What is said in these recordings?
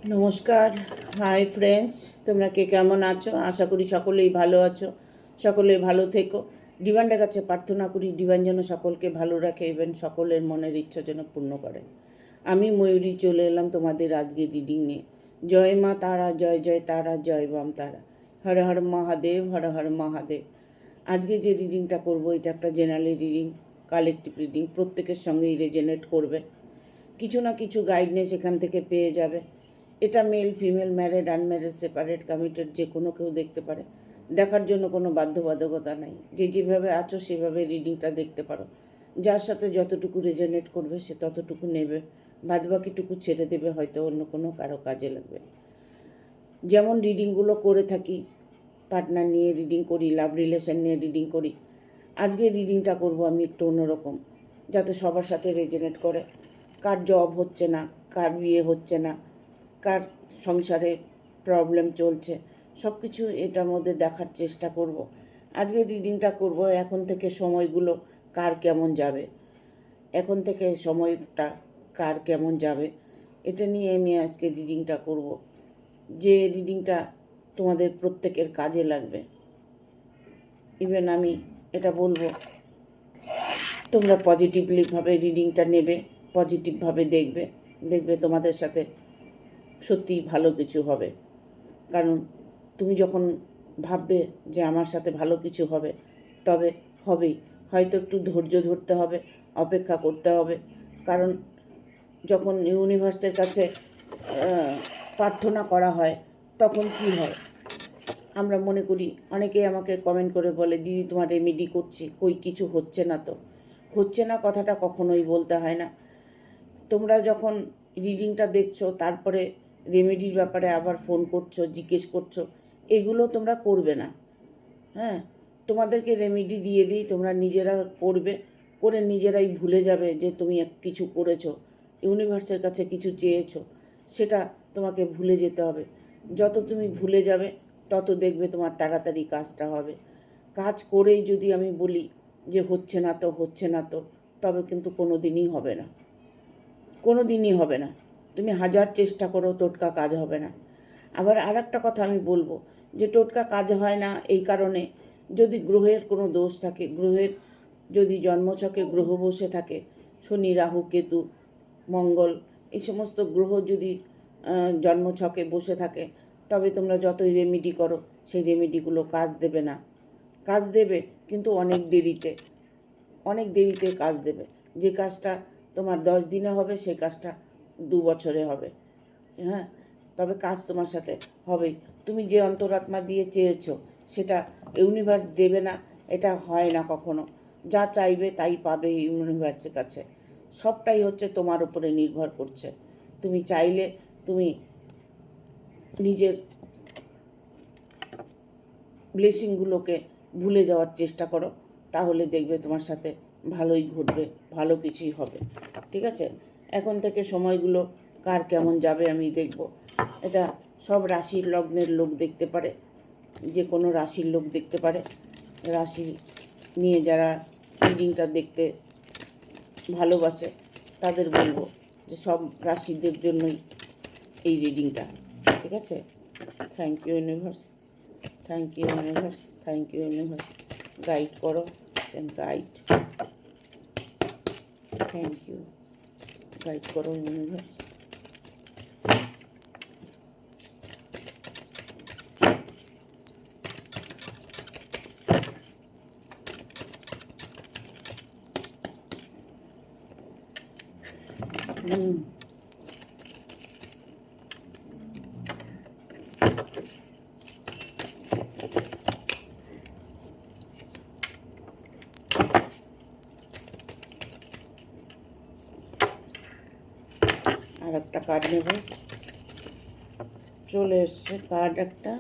নমস্কার। Hi friends, তোমরা কে কেমন আছো? আশা করি সকলেই ভালো আছো। সকলে ভালো থেকো। ডিভানের কাছে প্রার্থনা করি ডিভান যেন সকলকে ভালো রাখে এবং সকলের মনের ইচ্ছা যেন পূর্ণ করে। আমি ময়ূরী চলে এলাম তোমাদের আজকে রিডিং নিয়ে। জয় মা তারা, জয় জয় তারা, জয় বাম তারা। হর হর মহাদেব, হর হর মহাদেব। আজকে যে রিডিংটা করব এটা একটা জেনারেল রিডিং, কালেকটিভ রিডিং, প্রত্যেকের সঙ্গেই রেজনেট করবে। কিছু না কিছু গাইডনেস এখান থেকে পেয়ে যাবে। এটা male female, married unmarried, separate committed, যে কোনো কেউ দেখতে পারে। দেখার জন্য কোনো বাধ্যবাধকতা নাই। যে যেভাবে আছো সেভাবে রিডিংটা দেখতে পারো। যার সাথে যতটুকু রেজনেট করবে সে ততটুকু নেবে, বাদবাকিটুকু ছেড়ে দেবে, হয়তো অন্য কোনো কারো কাজে লাগবে। যেমন রিডিংগুলো করে থাকি, পার্টনার নিয়ে রিডিং করি, লাভ রিলেশন নিয়ে রিডিং করি। আজকে রিডিংটা করব আমি একটু অন্যরকম, যাতে সবার সাথে রেজনেট করে। কার জব হচ্ছে না, কার বিয়ে হচ্ছে না, কার সংসারে প্রবলেম চলছে, সব কিছু এটার মধ্যে দেখার চেষ্টা করব। আজকে রিডিংটা করব এখন থেকে সময়গুলো কার কেমন যাবে, এখন থেকে সময়টা কার কেমন যাবে, এটা নিয়ে আমি আজকে রিডিংটা করব। যে রিডিংটা তোমাদের প্রত্যেকের কাজে লাগবে। ইভেন আমি এটা বলবো, তোমরা পজিটিভলিভাবে রিডিংটা নেবে, পজিটিভভাবে দেখবে। দেখবে তোমাদের সাথে সত্যিই ভালো কিছু হবে। কারণ তুমি যখন ভাববে যে আমার সাথে ভালো কিছু হবে, তবে হবেই। হয়তো একটু ধৈর্য ধরতে হবে, অপেক্ষা করতে হবে। কারণ যখন ইউনিভার্সের কাছে প্রার্থনা করা হয় তখন কি হয়, আমরা মনে করি, অনেকেই আমাকে কমেন্ট করে বলে, দিদি তোমার রেমেডি করছি, কই কিছু হচ্ছে না। তো হচ্ছে না কথাটা কখনোই বলতে হয় না। তোমরা যখন রিডিংটা দেখছো তারপরে রেমেডির ব্যাপারে আবার ফোন করছো, জিজ্ঞেস করছো, এগুলো তোমরা করবে না। হ্যাঁ, তোমাদেরকে রেমেডি দিয়ে দিই, তোমরা নিজেরা করবে, করে নিজেরাই ভুলে যাবে যে তুমি কিছু করেছো, ইউনিভার্সের কাছে কিছু চেয়েছো। সেটা তোমাকে ভুলে যেতে হবে। যত তুমি ভুলে যাবে তত দেখবে তোমার তাড়াতাড়ি কাজটা হবে। কাজ করেই যদি আমি বলি যে হচ্ছে না তো, হচ্ছে না তো, তবে কিন্তু কোনো দিনই হবে না, কোনো দিনই হবে না। তুমি হাজার চেষ্টা করো, টোটকা কাজ হবে না। আবার আর একটা কথা আমি বলবো, যে টোটকা কাজ হয় না এই কারণে, যদি গ্রহের কোনো দোষ থাকে, গ্রহের যদি জন্মছকে গ্রহ বসে থাকে, শনি, রাহু, কেতু, মঙ্গল, এই সমস্ত গ্রহ যদি জন্মছকে বসে থাকে, তবে তোমরা যতই রেমেডি করো সেই রেমেডিগুলো কাজ দেবে না। কাজ দেবে কিন্তু অনেক দেরিতে, অনেক দেরিতে কাজ দেবে। যে কাজটা তোমার 10 দিনে হবে সেই কাজটা 2 বছরে হবে। হ্যাঁ, তবে কাজ তোমার সাথে হবেই। তুমি যে অন্তরাত্মা দিয়ে চেয়েছো সেটা ইউনিভার্স দেবে না, এটা হয় না কখনো। যা চাইবে তাই পাবে ইউনিভার্সের কাছে। সবটাই হচ্ছে তোমার উপরে নির্ভর করছে। তুমি চাইলে তুমি নিজের ব্লেসিংগুলোকে ভুলে যাওয়ার চেষ্টা করো, তাহলে দেখবে তোমার সাথে ভালোই ঘটবে, ভালো কিছুই হবে। ঠিক আছে, এখন থেকে সময়গুলো কার কেমন যাবে আমি দেখব। এটা সব রাশির লগ্নের লোক দেখতে পারে, যে কোনো রাশির লোক দেখতে পারে। রাশি নিয়ে যারা রিডিংটা দেখতে ভালোবাসে তাদের বলবো যে সব রাশিদের জন্যই এই রিডিংটা। ঠিক আছে, thank you universe, thank you universe, thank you universe. Guide করো and guide, thank you, guide করো ইউনিভার্স। আর একটা কার্ড নেব, চলে এসছে কার্ড একটা।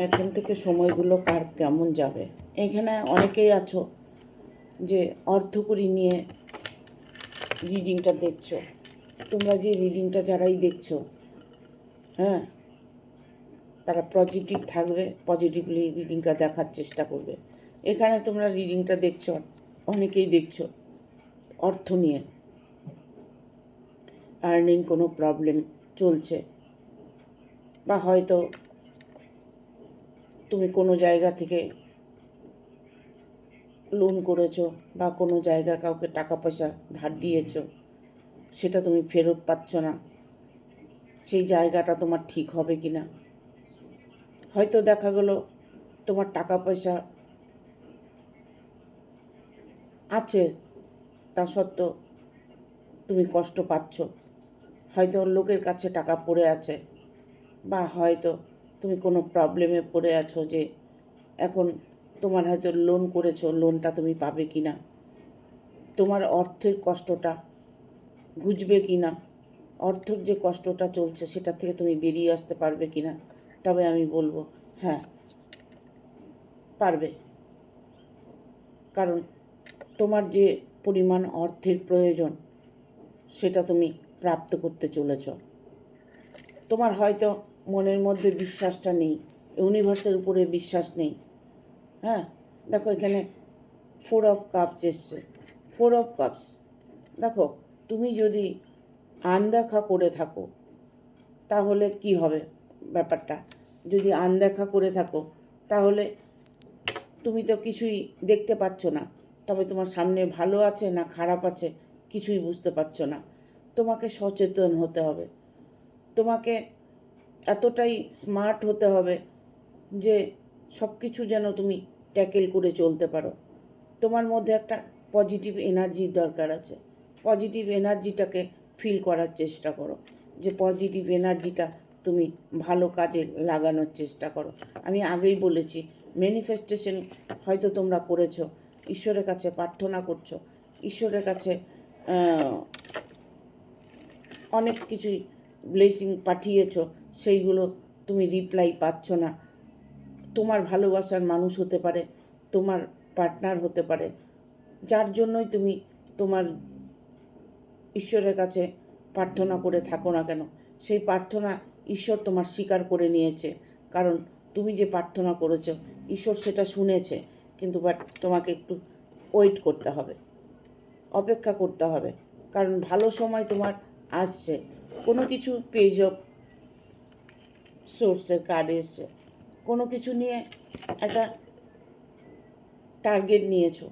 এখন থেকে সময়গুলো কার কেমন যাবে। এখানে অনেকেই আছো যে অর্থকড়ি নিয়ে রিডিংটা দেখছো। তোমরা যে রিডিংটা যারাই দেখছো, হ্যাঁ, তারা পজিটিভ থাকবে, পজিটিভলি রিডিংটা দেখার চেষ্টা করবে। এখানে তোমরা রিডিংটা দেখছো, অনেকেই দেখছো অর্থ নিয়ে আর্নিং কোনো প্রবলেম চলছে, বা হয়তো তুমি কোনো জায়গা থেকে লোন করেছো বা কোনো জায়গা কাউকে টাকা পয়সা ধার দিয়েছো, সেটা তুমি ফেরত পাচ্ছ না। সেই জায়গাটা তোমার ঠিক হবে কি না, হয়তো দেখা গেলো তোমার টাকা পয়সা আছে, তা সত্ত্বেও তুমি কষ্ট পাচ্ছ। হয়তো লোকের কাছে টাকা পড়ে আছে, বা হয়তো তুমি কোনো প্রবলেমে পড়ে আছো যে এখন তোমার হয়তো লোন করেছো, লোনটা তুমি পাবে কি না, তোমার অর্থের কষ্টটা ঘুচবে কি না, অর্থের যে কষ্টটা চলছে সেটা থেকে তুমি বেরিয়ে আসতে পারবে কি না। তবে আমি বলবো হ্যাঁ, পারবে। কারণ তোমার যে পরিমাণ অর্থের প্রয়োজন সেটা তুমি প্রাপ্ত করতে চলেছ। তোমার হয়তো মনের মধ্যে বিশ্বাসটা নেই, ইউনিভার্সের উপরে বিশ্বাস নেই। হ্যাঁ, দেখো এখানে 4 অফ কাপস এসছে। 4 অফ কাপস, দেখো তুমি যদি আনদেখা করে থাকো তাহলে কি হবে ব্যাপারটা, যদি আনদেখা করে থাকো তাহলে তুমি তো কিছুই দেখতে পাচ্ছ না, তবে তোমার সামনে ভালো আছে না খারাপ আছে কিছুই বুঝতে পারছো না। তোমাকে সচেতন হতে হবে, তোমাকে এতটাই স্মার্ট হতে হবে যে সব কিছু যেন তুমি ট্যাকেল করে চলতে পারো। তোমার মধ্যে একটা পজিটিভ এনার্জির দরকার আছে, পজিটিভ এনার্জিটাকে ফিল করার চেষ্টা করো, যে পজিটিভ এনার্জিটা তুমি ভালো কাজে লাগানোর চেষ্টা করো। আমি আগেই বলেছি, ম্যানিফেস্টেশন হয়তো তোমরা করেছো, ঈশ্বরের কাছে প্রার্থনা করছো, ঈশ্বরের কাছে অনেক কিছুই ব্লেসিং পাঠিয়েছো, সেইগুলো তুমি রিপ্লাই পাচ্ছ না। তোমার ভালোবাসার মানুষ হতে পারে, তোমার পার্টনার হতে পারে, যার জন্যই তুমি তোমার ঈশ্বরের কাছে প্রার্থনা করে থাকো না কেন, সেই প্রার্থনা ঈশ্বর তোমার স্বীকার করে নিয়েছে। কারণ তুমি যে প্রার্থনা করেছো ঈশ্বর সেটা শুনেছে, কিন্তু বাট তোমাকে একটু ওয়েট করতে হবে, অপেক্ষা করতে হবে। কারণ ভালো সময় তোমার আসছে, কোনো কিছু পেজ অফ সোর্সের কার্ড এসছে, কোনো কিছু নিয়ে একটা টার্গেট নিয়েছো,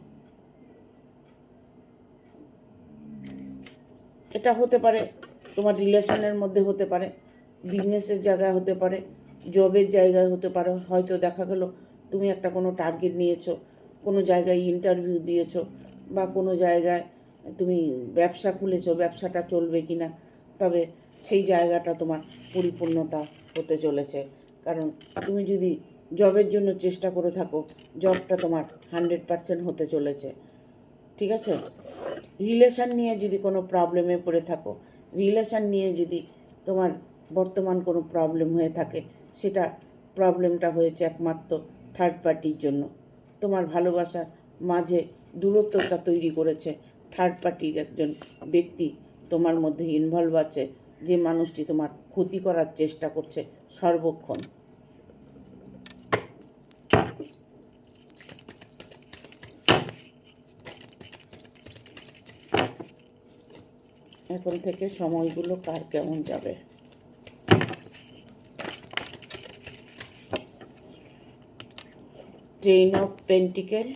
এটা হতে পারে তোমার রিলেশনের মধ্যে, হতে পারে বিজনেসের জায়গায়, হতে পারে জবের জায়গায়, হতে পারে হয়তো দেখা গেল তুমি একটা কোনো টার্গেট নিয়েছো, কোনো জায়গায় ইন্টারভিউ দিয়েছো, বা কোনো জায়গায় তুমি ব্যবসা খুলেছো, ব্যবসাটা চলবে কি না, তবে সেই জায়গাটা তোমার পরিপূর্ণতা হতে চলেছে। কারণ তুমি যদি জবের জন্য চেষ্টা করে থাকো, জবটা তোমার 100% হতে চলেছে। ঠিক আছে, রিলেশান নিয়ে যদি কোনো প্রবলেমে পড়ে থাকো, রিলেশান নিয়ে যদি তোমার বর্তমান কোনো প্রবলেম হয়ে থাকে, সেটা প্রবলেমটা হয়েছে একমাত্র থার্ড পার্টির জন্য। তোমার ভালোবাসার মাঝে দূরত্বটা তৈরি করেছে থার্ড পার্টির একজন ব্যক্তি তোমার মধ্যে ইনভলভ আছে, যে মানুষটি তোমার ক্ষতি করার চেষ্টা করছে সর্বক্ষণ। এখন থেকে সময়গুলো কার কেমন যাবে। Ten of pentacle,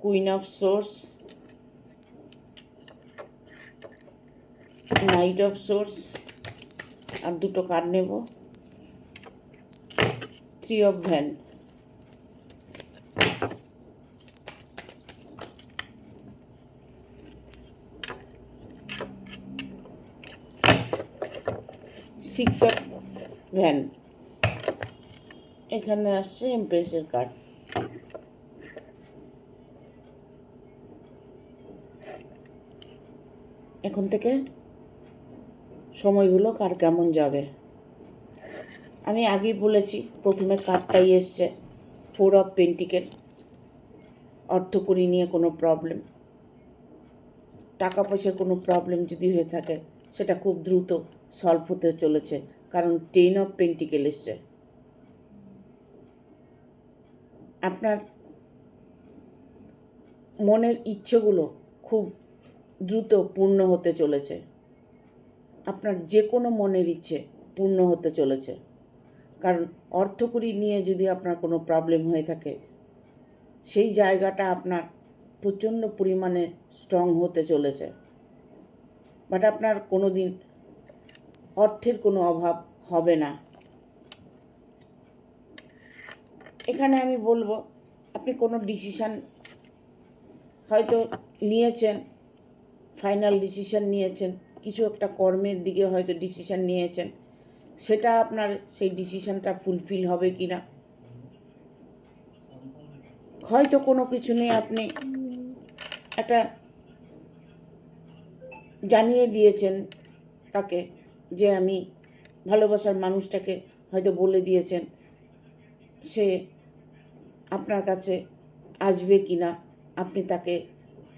queen of swords, knight of swords, আর দুটো কার্ড নেব, 3 অফ ভ্যান, 6 অফ ভ্যান, এখানে আসছে এমপ্রেসের কার্ড। এখন থেকে সময়গুলো কার কেমন যাবে। আমি আগেই বলেছি, প্রথমে কার্ডটাই এসছে 4 অফ পেন্টিকেল, অর্থকড়ি নিয়ে কোনো প্রবলেম, টাকা পয়সার কোনো প্রবলেম যদি হয়ে থাকে সেটা খুব দ্রুত সলভ হতে চলেছে, কারণ 10 অফ পেন্টিকেল এসছে। আপনার মনের ইচ্ছেগুলো খুব দ্রুত পূর্ণ হতে চলেছে। আপনার যে কোনো মনের ইচ্ছে পূর্ণ হতে চলেছে। কারণ অর্থকড়ি নিয়ে যদি আপনার কোনো প্রবলেম হয়ে থাকে, সেই জায়গাটা আপনার প্রচণ্ড পরিমাণে স্ট্রং হতে চলেছে। বাট আপনার কোনো দিন অর্থের কোনো অভাব হবে না। এখানে আমি বলবো, আপনি কোনো ডিসিশান হয়তো নিয়েছেন, ফাইনাল ডিসিশান নিয়েছেন, কিছু একটা কর্মের দিকে হয়তো ডিসিশান নিয়েছেন, সেটা আপনার সেই ডিসিশানটা ফুলফিল হবে কি না। হয়তো কোনো কিছু নিয়ে আপনি একটা জানিয়ে দিয়েছেন তাকে যে আমি ভালোবাসার মানুষটাকে হয়তো বলে দিয়েছেন, সে আপনার কাছে আসবে কি না, আপনি তাকে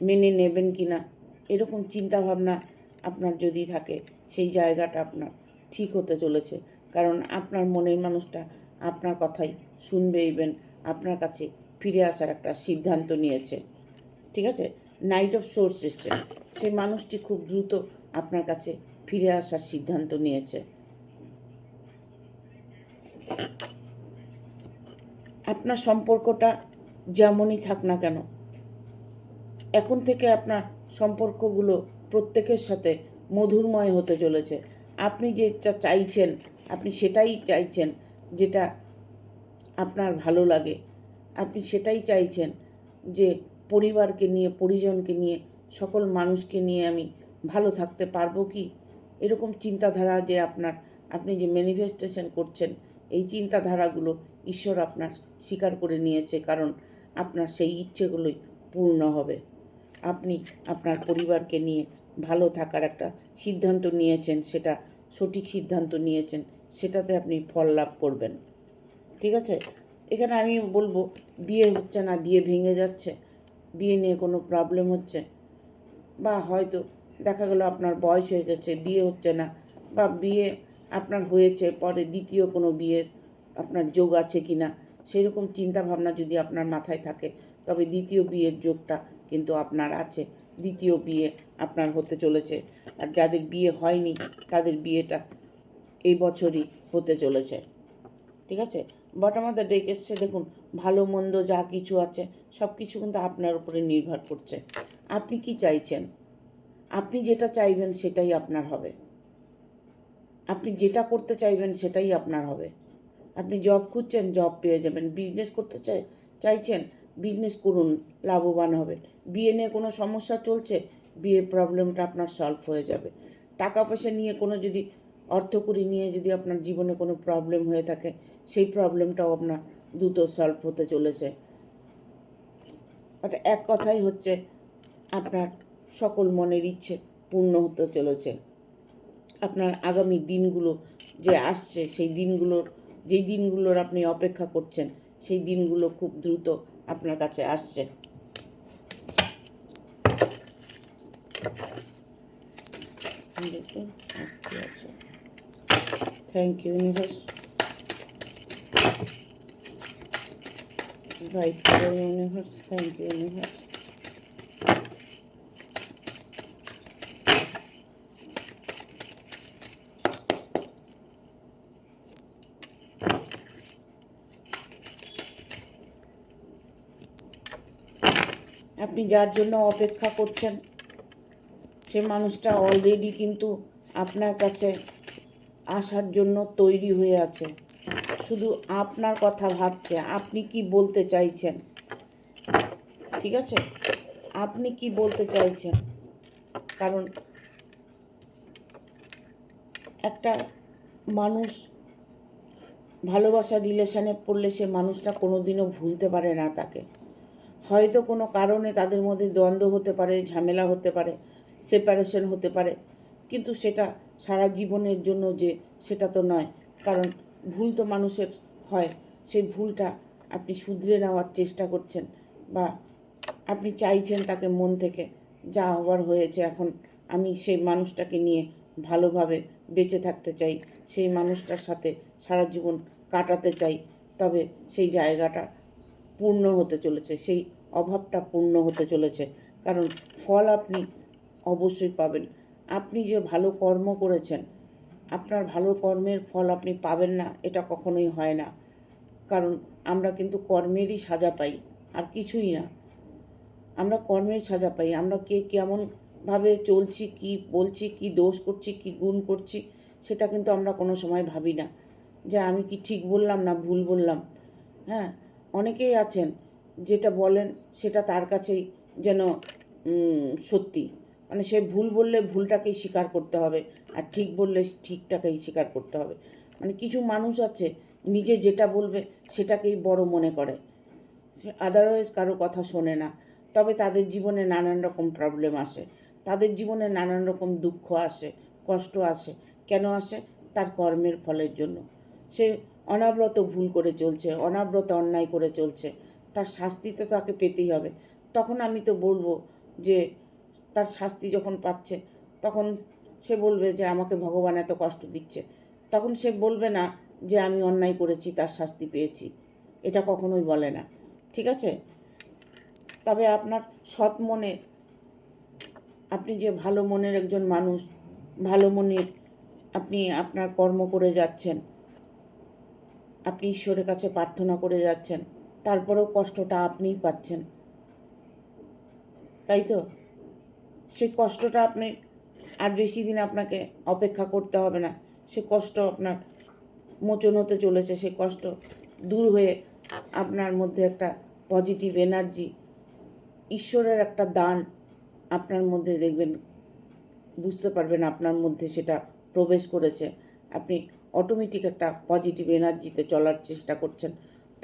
মেনে নেবেন কি না, এরকম চিন্তাভাবনা আপনার যদি থাকে, সেই জায়গাটা আপনার ঠিক হতে চলেছে। কারণ আপনার মনের মানুষটা আপনার কথাই শুনবে, ইভেন আপনার কাছে ফিরে আসার একটা সিদ্ধান্ত নিয়েছে। ঠিক আছে, নাইট অফ সোর্স এসছে, সেই মানুষটি খুব দ্রুত আপনার কাছে ফিরে আসার সিদ্ধান্ত নিয়েছে। আপনার সম্পর্কটা যেমনই থাক না কেন, এখন থেকে আপনার সম্পর্কগুলো প্রত্যেকের সাথে মধুরময় হতে চলেছে। আপনি যেটা চাইছেন, আপনি সেটাই চাইছেন, যেটা আপনার ভালো লাগে। আপনি সেটাই চাইছেন যে পরিবারকে নিয়ে, পরিজনকে নিয়ে, সকল মানুষকে নিয়ে আমি ভালো থাকতে পারবো কি, এরকম চিন্তাধারা যে আপনি যে ম্যানিফেস্টেশন করছেন, এই চিন্তাধারাগুলো ঈশ্বর আপনার স্বীকার করে নিয়েছে। কারণ আপনার সেই ইচ্ছেগুলোই পূর্ণ হবে। আপনি আপনার পরিবারকে নিয়ে ভালো থাকার একটা সিদ্ধান্ত নিয়েছেন, সেটা সঠিক সিদ্ধান্ত নিয়েছেন, সেটাতে আপনি ফল লাভ করবেন। ঠিক আছে, এখানে আমি বলবো, বিয়ে হচ্ছে না, বিয়ে ভেঙে যাচ্ছে, বিয়ে নিয়ে কোনো প্রবলেম হচ্ছে, বা হয়তো দেখা গেলো আপনার বয়স হয়ে গেছে, বিয়ে হচ্ছে না, বা বিয়ে আপনার হয়েছে, পরে দ্বিতীয় কোনো বিয়ের আপনার যোগ আছে কি না, সেই রকম চিন্তাভাবনা যদি আপনার মাথায় থাকে, তবে দ্বিতীয় বিয়ের যোগটা কিন্তু আপনার আছে। দ্বিতীয় বিয়ে আপনার হতে চলেছে। আর যাদের বিয়ে হয়নি, তাদের বিয়েটা এই বছরই হতে চলেছে। ঠিক আছে, বটম অফ দ্য ডেক এসছে, দেখুন ভালো মন্দ যা কিছু আছে সব কিছু কিন্তু আপনার উপরে নির্ভর করছে। আপনি কি চাইছেন? আপনি যেটা চাইবেন সেটাই আপনার হবে। আপনি যেটা করতে চাইবেন সেটাই আপনার হবে। আপনি জব খুঁজছেন, জব পেয়ে যাবেন। বিজনেস করতে চাইছেন, বিজনেস করুন, লাভবান হবেন। বিয়ে নিয়ে কোনো সমস্যা চলছে, বিয়ে প্রবলেমটা আপনার সলভ হয়ে যাবে। টাকা পয়সা নিয়ে কোনো যদি অর্থকড়ি নিয়ে যদি আপনার জীবনে কোনো প্রবলেম হয়ে থাকে, সেই প্রবলেমটাও আপনার দ্রুত সলভ হতে চলেছে। বাট এক কথাই হচ্ছে, আপনার সকল মনের ইচ্ছে পূর্ণ হতে চলেছে। আপনার আগামী দিনগুলো যে আসছে, সেই দিনগুলোর, যেই দিনগুলোর আপনি অপেক্ষা করছেন, সেই দিনগুলো খুব দ্রুত আপনার কাছে আসছে। Thank you universe, right universe, thank you universe. আপনি যার জন্য অপেক্ষা করছেন, সে মানুষটা অলরেডি কিন্তু আপনার কাছে আসার জন্য তৈরি হয়ে আছে। শুধু আপনার কথা ভাবছে, আপনি কি বলতে চাইছেন। ঠিক আছে, আপনি কি বলতে চাইছেন। কারণ একটা মানুষ ভালোবাসার রিলেশনে পড়লে সে মানুষটা কোনো দিনও ভুলতে পারে না তাকে। হয়তো কোনো কারণে তাদের মধ্যে দ্বন্দ্ব হতে পারে, ঝামেলা হতে পারে, সেপারেশন হতে পারে, কিন্তু সেটা সারা জীবনের জন্য যে, সেটা তো নয়। কারণ ভুল তো মানুষের হয়, সেই ভুলটা আপনি শুধরে নেওয়ার চেষ্টা করছেন, বা আপনি চাইছেন তাকে মন থেকে, যা হওয়ার হয়েছে, এখন আমি সেই মানুষটাকে নিয়ে ভালোভাবে বেঁচে থাকতে চাই, সেই মানুষটার সাথে সারা জীবন কাটাতে চাই। তবে সেই জায়গাটা পূর্ণ হতে চলেছে, সেই অভাবটা পূর্ণ হতে চলেছে, কারণ ফল আপনি অবশ্যই পাবেন। আপনি যে ভালো কর্ম করেছেন, আপনার ভালো কর্মের ফল আপনি পাবেন না এটা কখনোই হয় না, কারণ আমরা কিন্তু কর্মেরই সাজা পাই, আর কিছুই না। আমরা কর্মের সাজা পাই। আমরা কে কেমনভাবে চলছি, কি বলছি, কি দোষ করছি, কি গুণ করছি, সেটা কিন্তু আমরা কোনো সময় ভাবি না যে আমি কি ঠিক বললাম না ভুল বললাম। হ্যাঁ, অনেকেই আছেন যেটা বলেন সেটা তার কাছেই যেন সত্যি, মানে সে ভুল বললে ভুলটাকেই স্বীকার করতে হবে, আর ঠিক বললে ঠিকটাকেই স্বীকার করতে হবে। মানে কিছু মানুষ আছে নিজে যেটা বলবে সেটাকেই বড় মনে করে, সে আদারওয়াইজ কারো কথা শোনে না। তবে তাদের জীবনে নানান রকম প্রবলেম আসে, তাদের জীবনে নানান রকম দুঃখ আসে, কষ্ট আসে। কেন আসে? তার কর্মের ফলের জন্য। সে অনাব্রত ভুল করে চলছে, অনাব্রত অন্যায় করে চলছে, তার শাস্তি তো তাকে পেতেই হবে। তখন আমি তো বলবো যে তার শাস্তি যখন পাচ্ছে তখন সে বলবে যে আমাকে ভগবান এত কষ্ট দিচ্ছে। তখন সে বলবে না যে আমি অন্যায় করেছি তার শাস্তি পেয়েছি, এটা কখনোই বলে না। ঠিক আছে? তবে আপনার সৎ মনে, আপনি যে ভালো মনের একজন মানুষ, ভালো মনে আপনি আপনার কর্ম করে যাচ্ছেন, আপনি ঈশ্বরের কাছে প্রার্থনা করে যাচ্ছেন, তারপরেও কষ্টটা আপনিই পাচ্ছেন, তাই তো? সেই কষ্টটা আপনি আর বেশি দিন আপনাকে অপেক্ষা করতে হবে না, সে কষ্ট আপনার মোচন হতে চলেছে। সে কষ্ট দূর হয়ে আপনার মধ্যে একটা পজিটিভ এনার্জি, ঈশ্বরের একটা দান আপনার মধ্যে দেখবেন, বুঝতে পারবেন আপনার মধ্যে সেটা প্রবেশ করেছে। আপনি অটোমেটিক একটা পজিটিভ এনার্জিতে চলার চেষ্টা করছেন।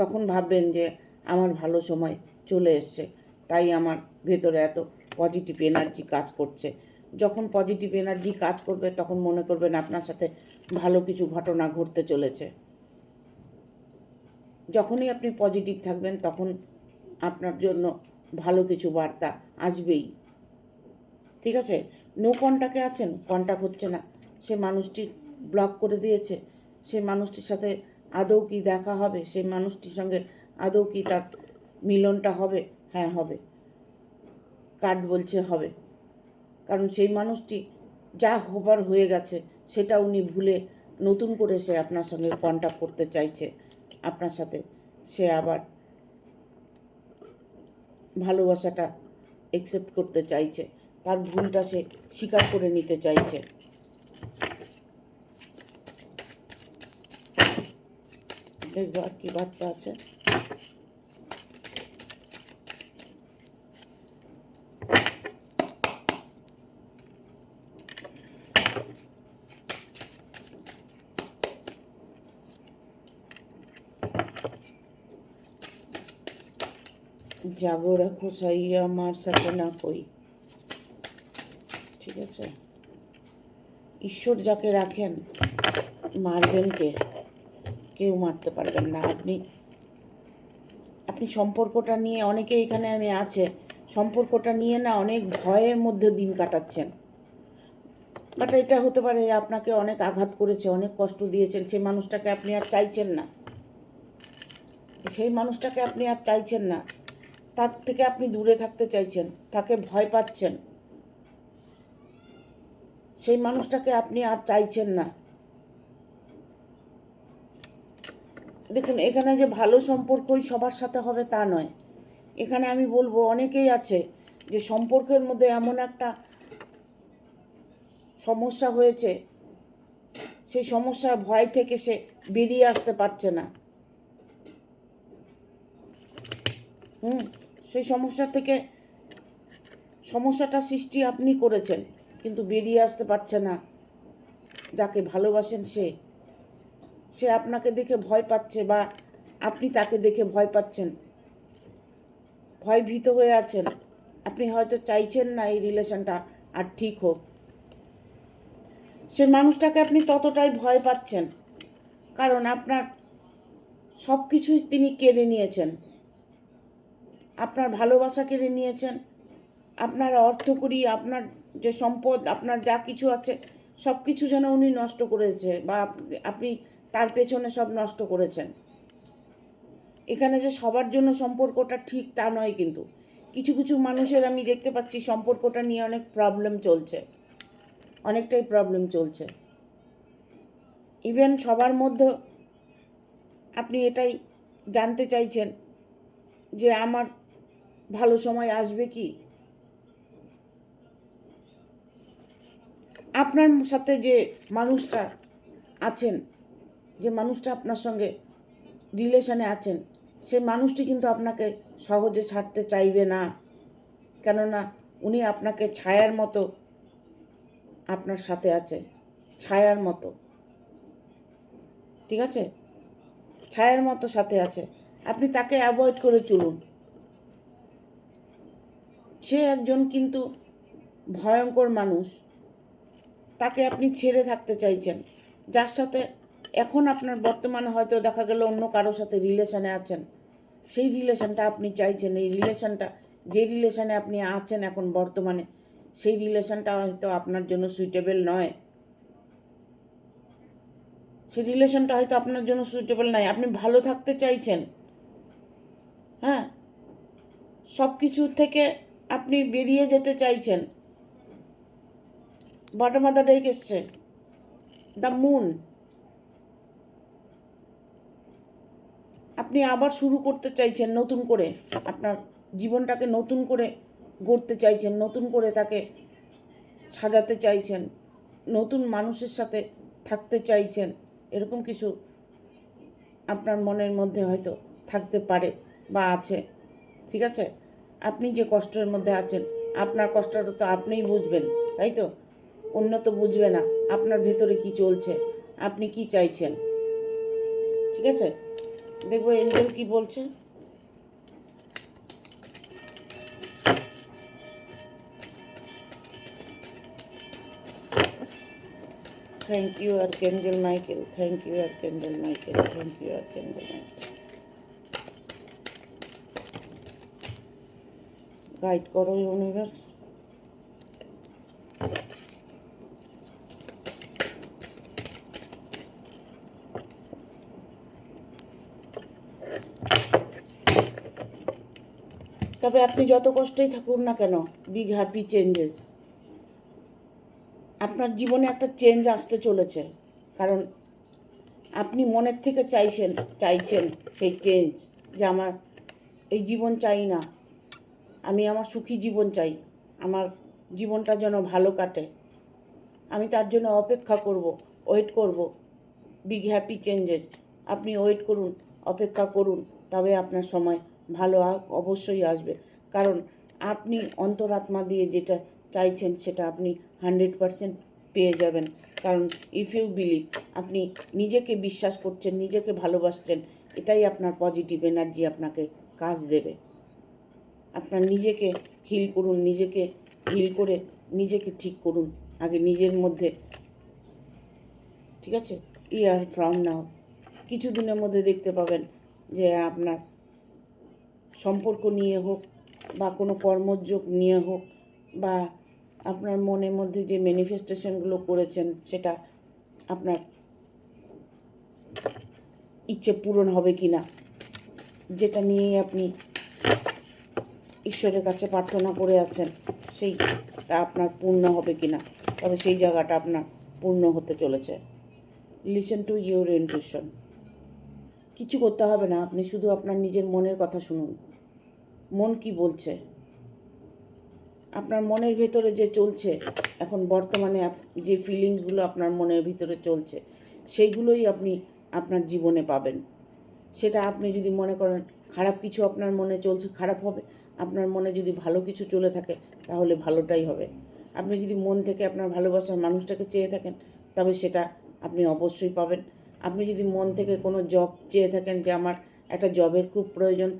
তখন ভাববেন যে আমার ভালো সময় চলে এসছে, তাই আমার ভেতরে এত পজিটিভ এনার্জি কাজ করছে। যখন পজিটিভ এনার্জি কাজ করবে তখন মনে করবেন আপনার সাথে ভালো কিছু ঘটনা ঘটতে চলেছে। যখনই আপনি পজিটিভ থাকবেন তখন আপনার জন্য ভালো কিছু বার্তা আসবেই। ঠিক আছে? নো কন্টাক্টে আছেন, কন্টাক্ট হচ্ছে না, সে মানুষটি ব্লক করে দিয়েছে, সেই মানুষটির সাথে আদৌ কি দেখা হবে, সেই মানুষটির সঙ্গে আদৌ কি তার মিলনটা হবে? হ্যাঁ হবে, কার্ড বলছে হবে, কারণ সেই মানুষটি যা হবার হয়ে গেছে সেটা উনি ভুলে নতুন করে সে আপনার সঙ্গে কন্টাক্ট করতে চাইছে, আপনার সাথে সে আবার ভালোবাসাটা অ্যাকসেপ্ট করতে চাইছে, তার ভুলটা সে স্বীকার করে নিতে চাইছে। দেখবো আর কি বার্তা আছে। জাগো রাখো সাইয়া মার সাথে না কই। ঠিক আছে? ঈশ্বর যাকে রাখেন মারবেন কে? কেউ মারতে পারবেন না। আপনি সম্পর্কটা নিয়ে, অনেকে এখানে আমি আছে সম্পর্কটা নিয়ে না অনেক ভয়ের মধ্যে দিন কাটাচ্ছেন, বাট এটা হতে পারে আপনাকে অনেক আঘাত করেছে, অনেক কষ্ট দিয়েছেন, সেই মানুষটাকে আপনি আর চাইছেন না, সেই মানুষটাকে আপনি আর চাইছেন না, তার থেকে আপনি দূরে থাকতে চাইছেন, তাকে ভয় পাচ্ছেন, সেই মানুষটাকে আপনি আর চাইছেন না। দেখুন, এখানে যে ভালো সম্পর্কই সবার সাথে হবে তা নয়। এখানে আমি বলবো অনেকেই আছে যে সম্পর্কের মধ্যে এমন একটা সমস্যা হয়েছে, সেই সমস্যার ভয় থেকে সে বেরিয়ে আসতে পারছে না। সেই সমস্যা থেকে, সমস্যাটা সৃষ্টি আপনি করেছেন কিন্তু বেরিয়ে আসতে পারছে না। যাকে ভালোবাসেন সে আপনাকে দেখে ভয় পাচ্ছে, বা আপনি তাকে দেখে ভয় পাচ্ছেন, ভয়ভীত হয়ে আছেন। আপনি হয়তো চাইছেন না এই রিলেশনটা আর ঠিক হোক, সে মানুষটাকে আপনি ততটাই ভয় পাচ্ছেন, কারণ আপনার সব কিছুই তিনি কেড়ে নিয়েছেন। আপনার ভালোবাসা কেড়ে নিয়েছেন, আপনার অর্থকড়ি, আপনার যে সম্পদ, আপনার যা কিছু আছে সব কিছু যেন উনি নষ্ট করেছে, বা আপনি তার পেছনে সব নষ্ট করেছেন। এখানে যে সবার জন্য সম্পর্কটা ঠিক তা নয়, কিন্তু কিছু কিছু মানুষের আমি দেখতে পাচ্ছি সম্পর্কটা নিয়ে অনেক প্রবলেম চলছে, অনেকটাই প্রবলেম চলছে। ইভেন সবার মধ্যে আপনি এটাই জানতে চাইছেন যে আমার ভালো সময় আসবে কি, আপনার সাথে যে মানুষটা আছেন, যে মানুষটা আপনার সঙ্গে রিলেশনে আছেন, সেই মানুষটি কিন্তু আপনাকে সহজে ছাড়তে চাইবে না। কেননা উনি আপনাকে ছায়ার মতো আপনার সাথে আছে, ছায়ার মতো, ঠিক আছে, ছায়ার মতো সাথে আছে। আপনি তাকে অ্যাভয়েড করে চলুন। সে একজন কিন্তু ভয়ঙ্কর মানুষ, তাকে আপনি ছেড়ে থাকতে চাইছেন। যার সাথে এখন আপনার বর্তমানে হয়তো দেখা গেল অন্য কারোর সাথে রিলেশনে আছেন, সেই রিলেশনটা আপনি চাইছেন, এই রিলেশনটা, যে রিলেশনে আপনি আছেন এখন বর্তমানে, সেই রিলেশনটা হয়তো আপনার জন্য সুইটেবল নয়, সেই রিলেশনটা হয়তো আপনার জন্য সুইটেবল নয়। আপনি ভালো থাকতে চাইছেন, হ্যাঁ, সব কিছু থেকে আপনি বেরিয়ে যেতে চাইছেন। বটম অফ দ্য ডেক এসছে দ্য মুন। আপনি আবার শুরু করতে চাইছেন নতুন করে, আপনার জীবনটাকে নতুন করে গড়তে চাইছেন, নতুন করে তাকে সাজাতে চাইছেন, নতুন মানুষের সাথে থাকতে চাইছেন। এরকম কিছু আপনার মনের মধ্যে হয়তো থাকতে পারে বা আছে, ঠিক আছে। আপনি যে কষ্টের মধ্যে আছেন, আপনার কষ্টটা তো আপনিই বুঝবেন, তাই তো, অন্য তো বুঝবে না আপনার ভেতরে কি চলছে, আপনি কি চাইছেন, ঠিক আছে। দেখবো এঞ্জেল কি বলছে। Thank you archangel Michael, thank you archangel Michael, thank you archangel Michael. Guide করো ইউনিভার্স। তবে আপনি যত কষ্টেই থাকুন না কেন, বিগ হ্যাপি চেঞ্জেস, আপনার জীবনে একটা চেঞ্জ আসতে চলেছে। কারণ আপনি মনের থেকে চাইছেন সেই চেঞ্জ, যে আমার এই জীবন চাই না, আমি আমার সুখী জীবন চাই, আমার জীবনটা যেন ভালো কাটে, আমি তার জন্য অপেক্ষা করব, ওয়েট করব। বিগ হ্যাপি চেঞ্জেস, আপনি ওয়েট করুন, অপেক্ষা করুন, তবে আপনার সময় ভালো অবশ্যই আসবে। কারণ আপনি অন্তরাত্মা দিয়ে যেটা চাইছেন সেটা আপনি 100% পেয়ে যাবেন। কারণ ইফ ইউ বিলিভ, আপনি নিজেকে বিশ্বাস করছেন, নিজেকে ভালোবাসছেন, এটাই আপনার পজিটিভ এনার্জি আপনাকে কাজ দেবে। আপনার নিজেকে হিল করুন, নিজেকে হিল করে নিজেকে ঠিক করুন আগে নিজের মধ্যে, ঠিক আছে। ইয়ার ফ্রম নাও কিছুদিনের মধ্যে দেখতে পাবেন যে আপনার সম্পর্ক নিয়ে হোক বা কোনো কর্মযোগ নিয়ে হোক বা আপনার মনের মধ্যে যে ম্যানিফেস্টেশনগুলো করেছেন সেটা আপনার ইচ্ছে পূরণ হবে কি না, যেটা নিয়েই আপনি ঈশ্বরের কাছে প্রার্থনা করে আছেন সেইটা আপনার পূর্ণ হবে কি না, তবে সেই জায়গাটা আপনার পূর্ণ হতে চলেছে। Listen to your intuition. কিছু করতে হবে না, আপনি শুধু আপনার নিজের মনের কথা শুনুন, মন কি বলছে। আপনার মনের ভেতরে যে চলছে এখন বর্তমানে, যে ফিলিংসগুলো আপনার মনের ভিতরে চলছে সেইগুলোই আপনি আপনার জীবনে পাবেন। সেটা আপনি যদি মনে করেন খারাপ কিছু আপনার মনে চলছে, খারাপ হবে। আপনার মনে যদি ভালো কিছু চলে থাকে তাহলে ভালোটাই হবে। আপনি যদি মন থেকে আপনার ভালোবাসার মানুষটাকে চেয়ে থাকেন তবে সেটা আপনি অবশ্যই পাবেন। আপনি যদি মন থেকে কোনো জব চেয়ে থাকেন যে আমার একটা জবের খুব প্রয়োজন,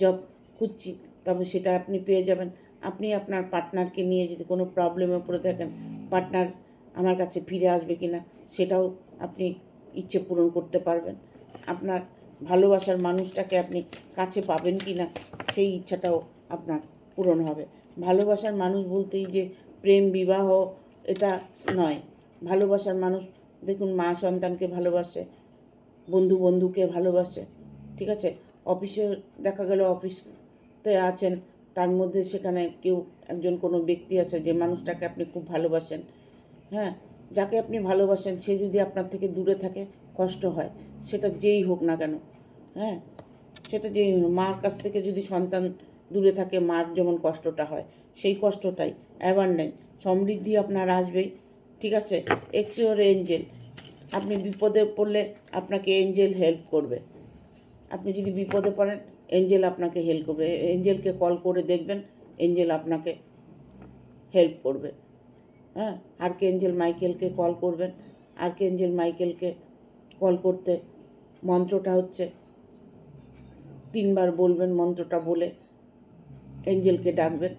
জব খুঁজছি, তবে সেটা আপনি পেয়ে যাবেন। আপনি আপনার পার্টনারকে নিয়ে যদি কোনো প্রবলেমে পড়ে থাকেন, পার্টনার আমার কাছে ফিরে আসবে কি না সেটাও আপনি ইচ্ছে পূরণ করতে পারবেন। আপনার ভালোবাসার মানুষটাকে আপনি কাছে পাবেন কি না সেই ইচ্ছাটাও আপনার পূরণ হবে। ভালোবাসার মানুষ বলতেই যে প্রেম বিবাহ এটা নয়। ভালোবাসার মানুষ দেখুন, মা সন্তানকে ভালোবাসে, বন্ধু বন্ধুকে ভালোবাসে, ঠিক আছে, অফিসে দেখা গেল অফিসতে আছেন, তার মধ্যে সেখানে কেউ একজন কোনো ব্যক্তি আছে যে মানুষটাকে আপনি খুব ভালোবাসেন, হ্যাঁ, যাকে আপনি ভালোবাসেন সে যদি আপনার থেকে দূরে থাকে কষ্ট হয়, সেটা যেই হোক না কেন, হ্যাঁ, সেটা যেই হোক। মার কাছ থেকে যদি সন্তান দূরে থাকে মার যেমন কষ্টটা হয়, সেই কষ্টটাই এবার নেই। সমৃদ্ধি আপনার আসবেই, ঠিক আছে। এক্স ইউর এঞ্জেল, আপনি বিপদে পড়লে আপনাকে এঞ্জেল হেল্প করবে। আপনি যদি বিপদে পড়েন এঞ্জেল আপনাকে হেল্প করবে। এঞ্জেলকে কল করে দেখবেন, এঞ্জেল আপনাকে হেল্প করবে, হ্যাঁ। আর্কএঞ্জেল মাইকেলকে কল করবেন। আর্কএঞ্জেল মাইকেলকে কল করতে মন্ত্রটা হচ্ছে 3 বার বলবেন, মন্ত্রটা বলে এঞ্জেলকে ডাকবেন।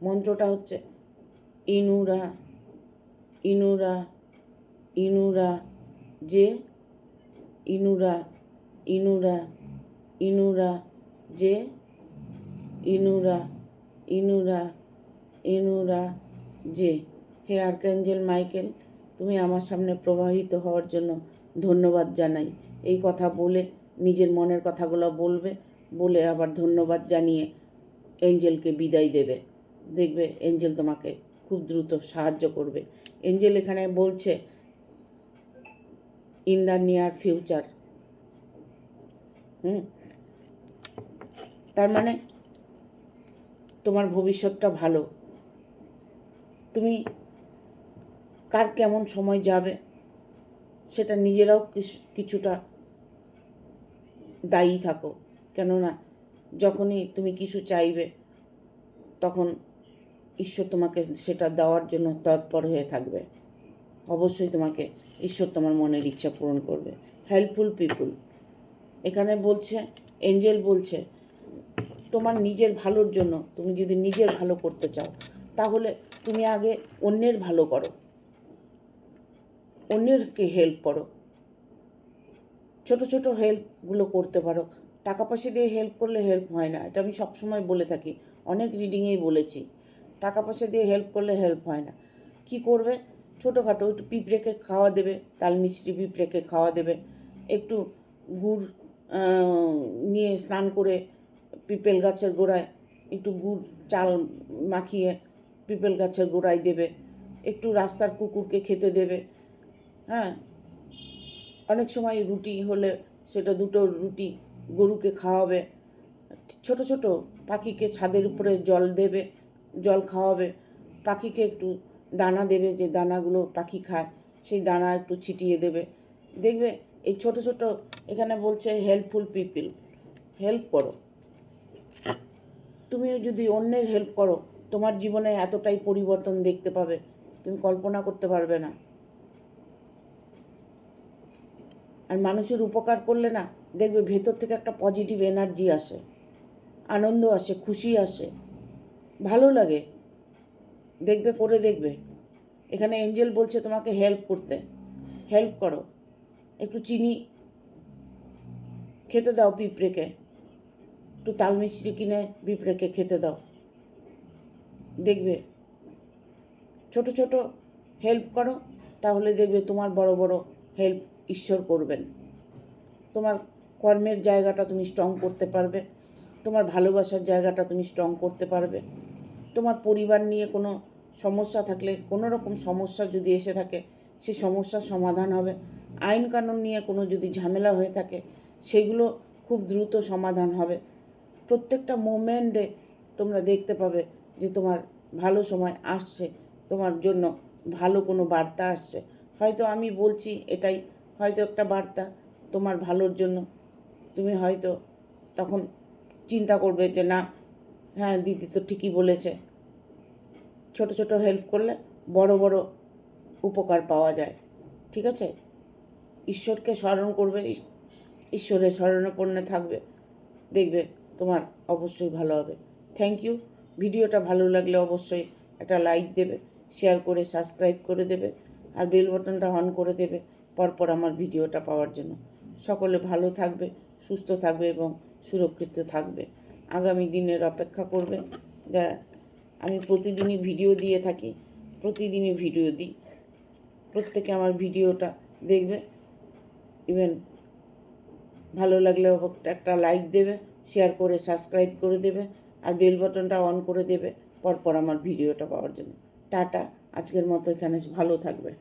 মন্ত্রটা হচ্ছে ইনুরা ইনুরা ইনুরা যে, ইনুরা ইনুরা ইনুরা যে, ইনুরা ইনুরা ইনুরা যে। হে আর্কএঞ্জেল মাইকেল, তুমি আমার সামনে প্রবাহিত হওয়ার জন্য ধন্যবাদ জানাই। এই কথা বলে নিজের মনের কথাগুলো বলবে, বলে আবার ধন্যবাদ জানিয়ে এঞ্জেলকে বিদায় দেবে। দেখবে এঞ্জেল তোমাকে খুব দ্রুত সাহায্য করবে। এঞ্জেল এখানে বলছে ইন দ্য নিয়ার ফিউচার, তার মানে তোমার ভবিষ্যৎটা ভালো। তুমি কার কেমন সময় যাবে সেটা নিজেরাও কিছুটা দায়ী থাকো, কেননা যখনই তুমি কিছু চাইবে তখন ঈশ্বর তোমাকে সেটা দেওয়ার জন্য তৎপর হয়ে থাকবে। অবশ্যই তোমাকে ঈশ্বর তোমার মনের ইচ্ছা পূরণ করবে। হেল্পফুল পিপুল, এখানে বলছে এঞ্জেল বলছে তোমার নিজের ভালোর জন্য, তুমি যদি নিজের ভালো করতে চাও তাহলে তুমি আগে অন্যের ভালো করো, অন্যেরকে হেল্প করো, ছোট ছোট হেল্পগুলো করতে পারো। টাকা পয়সা দিয়ে হেল্প করলে হেল্প হয় না, এটা আমি সবসময় বলে থাকি, অনেক রিডিংয়েই বলেছি। টাকা পয়সা দিয়ে হেল্প করলে হেল্প হয় না। কি করবে, ছোটোখাটো একটু পিঁপড়েকে খাওয়া দেবে, তাল মিষ্টি পিঁপড়েকে খাওয়া দেবে, একটু গুড় নিয়ে স্নান করে পিপেল গাছের গোড়ায় একটু গুড় চাল মাখিয়ে পিপেল গাছের গোড়ায় দেবে, একটু রাস্তার কুকুরকে খেতে দেবে, হ্যাঁ। অনেক সময় রুটি হলে সেটা 2টো রুটি গরুকে খাওয়াবে। ছোট ছোট পাখিকে ছাদের উপরে জল দেবে, জল খাওয়াবে, পাখিকে একটু দানা দেবে, যে দানাগুলো পাখি খায় সেই দানা একটু ছিটিয়ে দেবে। দেখবে এই ছোট ছোট, এখানে বলছে হেল্পফুল পিপল, হেল্প করো। তুমি যদি অন্যের হেল্প করো তোমার জীবনে এতটাই পরিবর্তন দেখতে পাবে তুমি কল্পনা করতে পারবে না। আর মানুষের উপকার করলে না দেখবে ভেতর থেকে একটা পজিটিভ এনার্জি আসে, আনন্দ আসে, খুশি আসে, ভালো লাগে। দেখবে, করে দেখবে। এখানে এঞ্জেল বলছে তোমাকে হেল্প করতে, হেল্প করো। একটু চিনি খেতে দাও পিঁপড়েকে, একটু তাল মিষ্টি কিনে পিঁপড়েকে খেতে দাও। দেখবে ছোট ছোট হেল্প করো, তাহলে দেখবে তোমার বড় বড় হেল্প ঈশ্বর করবেন। তোমার কর্মের জায়গাটা তুমি স্ট্রং করতে পারবে, তোমার ভালোবাসার জায়গাটা তুমি স্ট্রং করতে পারবে। তোমার পরিবার নিয়ে কোনো সমস্যা থাকলে, কোনো রকম সমস্যা যদি এসে থাকে সেই সমস্যার সমাধান হবে। আইন কানুন নিয়ে কোনো যদি ঝামেলা হয়ে থাকে সেগুলো খুব দ্রুত সমাধান হবে। প্রত্যেকটা মোমেন্টে তোমরা দেখতে পাবে যে তোমার ভালো সময় আসছে, তোমার জন্য ভালো কোনো বার্তা আসছে। হয়তো আমি বলছি এটাই হয়তো একটা বার্তা তোমার ভালোর জন্য। তুমি হয়তো তখন চিন্তা করবে যে না, হ্যাঁ দিদি তো ঠিকই বলেছে। ছোট ছোট হেল্প করলে বড় বড় উপকার পাওয়া যায়, ঠিক আছে। ঈশ্বরকে স্মরণ করবে, ঈশ্বরের শরণাপন্নে থাকবে, দেখবে তোমার অবশ্যই ভালো হবে। Thank you. ভিডিওটা ভালো লাগলে অবশ্যই একটা লাইক দেবে, শেয়ার করে সাবস্ক্রাইব করে দেবে, আর বেল বাটনটা অন করে দেবে পরপর আমার ভিডিওটা পাওয়ার জন্য। সকলে ভালো থাকবে, সুস্থ থাকবে এবং সুরক্ষিত থাকবে। আগামী দিনের অপেক্ষা করবে। যা আমি প্রতিদিনই ভিডিও দিয়ে থাকি, প্রতিদিনই ভিডিও দিই। প্রত্যেকে আমার ভিডিওটা দেখবে, ইভেন ভালো লাগলে একটা লাইক দেবে, শেয়ার করে সাবস্ক্রাইব করে দেবে আর বেল বাটনটা অন করে দেবে পরপর আমার ভিডিওটা পাওয়ার জন্য। টাটা, আজকের মতো এখানে ভালো থাকবে।